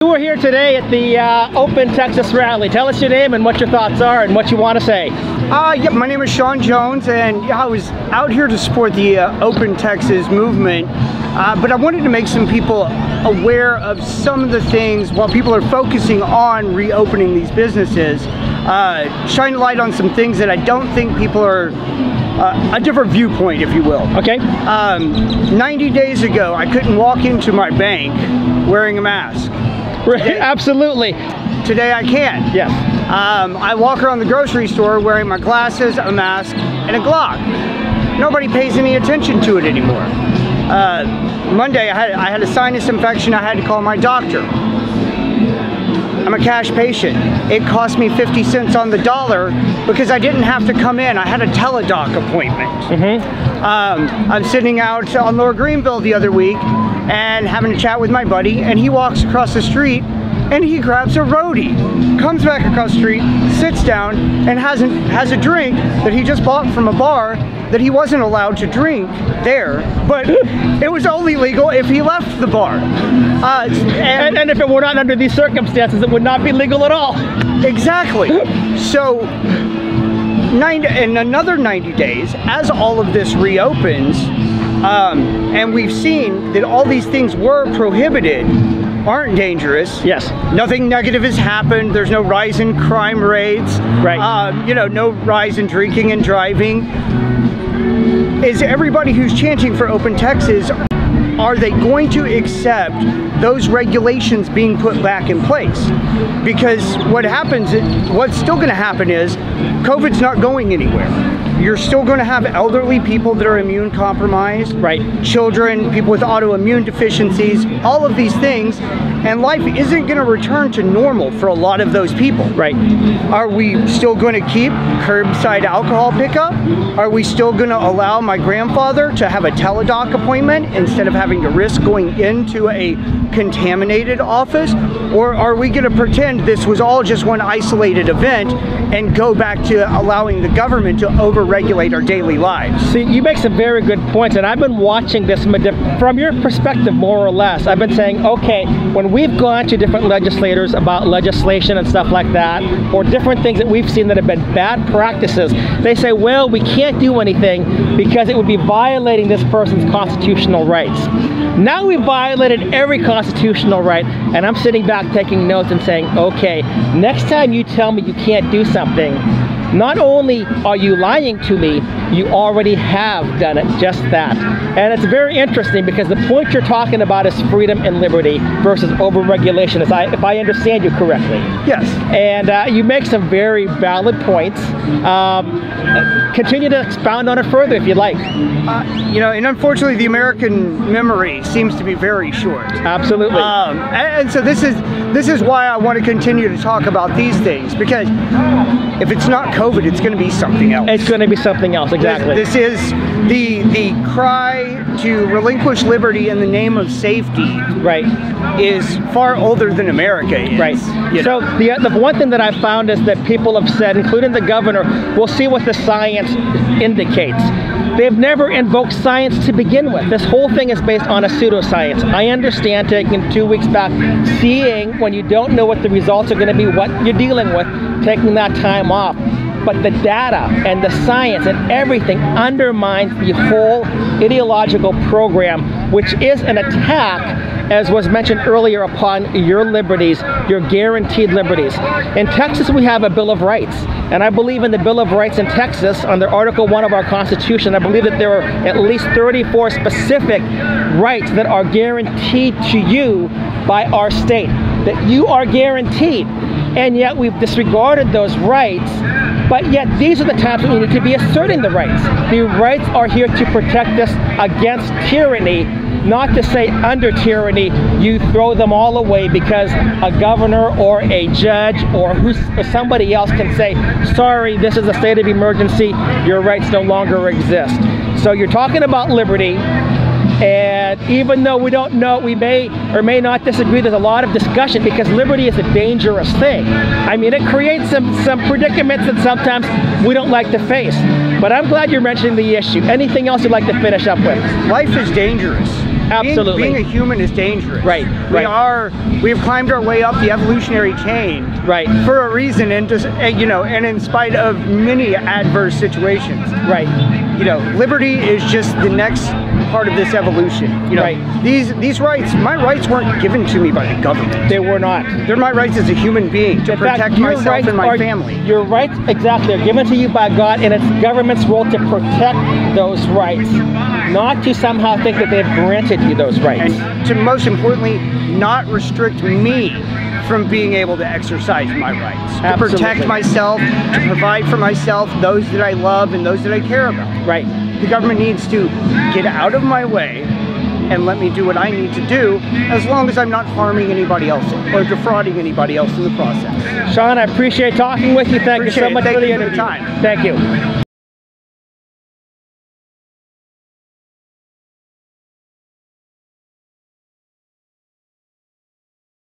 We're here today at the Open Texas rally. Tell us your name and what your thoughts are and what you want to say. Yeah, my name is Shawn Jones, and I was out here to support the Open Texas movement, but I wanted to make some people aware of some of the things while people are focusing on reopening these businesses, shine a light on some things that I don't think people are a different viewpoint, if you will. Okay. 90 days ago, I couldn't walk into my bank wearing a mask. Today, absolutely. Today I can. Yes. I walk around the grocery store wearing my glasses, a mask, and a Glock. Nobody pays any attention to it anymore. Monday I had a sinus infection. I had to call my doctor. I'm a cash patient. It cost me 50 cents on the dollar because I didn't have to come in. I had a teledoc appointment. I'm sitting out on Lower Greenville the other week and having a chat with my buddy, and he walks across the street and he grabs a roadie, comes back across the street, sits down, and has a drink that he just bought from a bar that he wasn't allowed to drink there, but it was only legal if he left the bar. And if it were not under these circumstances, it would not be legal at all. Exactly. So, in another 90 days, as all of this reopens, and we've seen that all these things were prohibited, aren't dangerous. Yes. Nothing negative has happened. There's no rise in crime rates. Right. No rise in drinking and driving. Is everybody who's chanting for Open Texas, are they going to accept those regulations being put back in place? Because what's still going to happen is COVID's not going anywhere. You're still going to have elderly people that are immune compromised, right? Children, people with autoimmune deficiencies, all of these things, and life isn't going to return to normal for a lot of those people. Right. Are we still going to keep curbside alcohol pickup? Are we still going to allow my grandfather to have a teledoc appointment instead of having to risk going into a contaminated office? Or are we going to pretend this was all just one isolated event and go back to allowing the government to over-regulate our daily lives? See, you make some very good points, and I've been watching this from your perspective, more or less. I've been saying, okay, when we've gone to different legislators about legislation and stuff like that, or different things that we've seen that have been bad practices, they say, well, we can't do anything because it would be violating this person's constitutional rights. Now we've violated every constitutional right, and I'm sitting back taking notes and saying, okay, next time you tell me you can't do something, not only are you lying to me, you already have done it, just that. And it's very interesting because the point you're talking about is freedom and liberty versus overregulation, if I understand you correctly. Yes. And you make some very valid points. Continue to expound on it further if you'd like. And unfortunately the American memory seems to be very short. Absolutely. And so this is why I want to continue to talk about these things, because if it's not COVID, it's going to be something else. It's going to be something else, exactly. This is the cry to relinquish liberty in the name of safety. Right. Is far older than America is. Right. So the one thing that I've found is that people have said, including the governor, we'll see what the science indicates. They've never invoked science to begin with. This whole thing is based on a pseudoscience. I understand taking 2 weeks back, seeing when you don't know what the results are going to be, what you're dealing with, taking that time off. But the data and the science and everything undermines the whole ideological program, which is an attack, as was mentioned earlier, upon your liberties, your guaranteed liberties. In Texas, we have a Bill of Rights, and I believe in the Bill of Rights in Texas, under Article 1 of our Constitution, I believe that there are at least 34 specific rights that are guaranteed to you by our state, that you are guaranteed. And yet we've disregarded those rights, but yet these are the times when we need to be asserting the rights. The rights are here to protect us against tyranny, not to say under tyranny you throw them all away because a governor or a judge or somebody else can say, sorry, this is a state of emergency, your rights no longer exist. So you're talking about liberty, and even though we don't know, we may or may not disagree, there's a lot of discussion because liberty is a dangerous thing. I mean, it creates some predicaments that sometimes we don't like to face. But I'm glad you're mentioning the issue. Anything else you'd like to finish up with? Life is dangerous. Absolutely. Being a human is dangerous. Right, We've climbed our way up the evolutionary chain. Right. For a reason, and just, you know, and in spite of many adverse situations. Right. You know, liberty is just the next part of this evolution. You know, Right. These rights, my rights weren't given to me by the government. They were not. They're my rights as a human being to protect myself and my family. Your rights, exactly, are given to you by God, and it's government's role to protect those rights, not to somehow think that they've granted you those rights. And to most importantly, not restrict me from being able to exercise my rights. Absolutely. To protect myself, to provide for myself, those that I love and those that I care about. Right. The government needs to get out of my way and let me do what I need to do, as long as I'm not harming anybody else or defrauding anybody else in the process. Shawn, I appreciate talking with you. Thank you so much for the interview. Thank you for the time. Thank you.